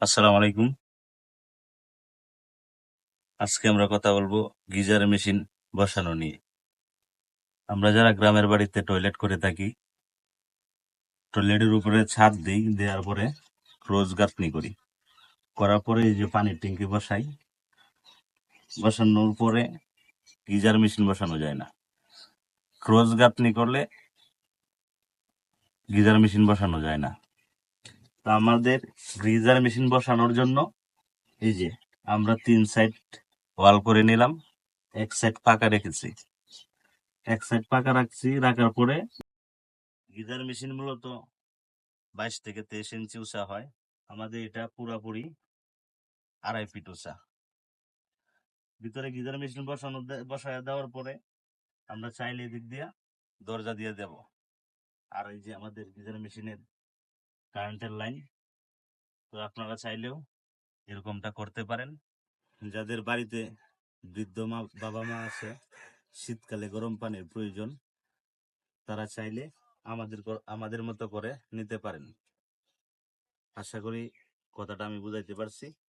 আসসালামু আলাইকুম। আজকে আমরা কথা বলবো গিজার মেশিন বসানো নিয়ে। আমরা যারা গ্রামের বাড়িতে টয়লেট করে থাকি, টয়লেটের উপরে ছাদ দিই, দেওয়ার পরে ক্রোজ গাঁথনি করি। করার পরে এই যে পানির ট্যাঙ্কি বসাই, বসানোর পরে গিজার মেশিন বসানো যায় না। ক্রোজ গাঁথনি করলে গিজার মেশিন বসানো যায় না। তা আমাদের গিজার মেশিন বসানোর জন্য এই যে আমরা 3 সাইড ওয়াল করে নিলাম, এক সাইড পাকা রেখেছি। এক সাইড পাকা রাখছি, রাখার পরে গিজার মেশিন মূলত 22 থেকে 23 ইঞ্চি উঁচা হয়। আমাদের এটা পুরাপুরি 2.5 ফিট উঁচা। ভিতরে গিজার মেশিন বসায় দেওয়ার পরে আমরা চাইলে এদিক দিয়া দরজা দিয়ে দেব। আর এই যে আমাদের গিজার মেশিনের কারেন্টের লাইন, তো আপনারা চাইলেও এরকমটা করতে পারেন। যাদের বাড়িতে বৃদ্ধ বাবা মা আছে, শীতকালে গরম পানির প্রয়োজন, তারা চাইলে আমাদের মতো করে নিতে পারেন। আশা করি কথাটা আমি বুঝাইতে পারছি।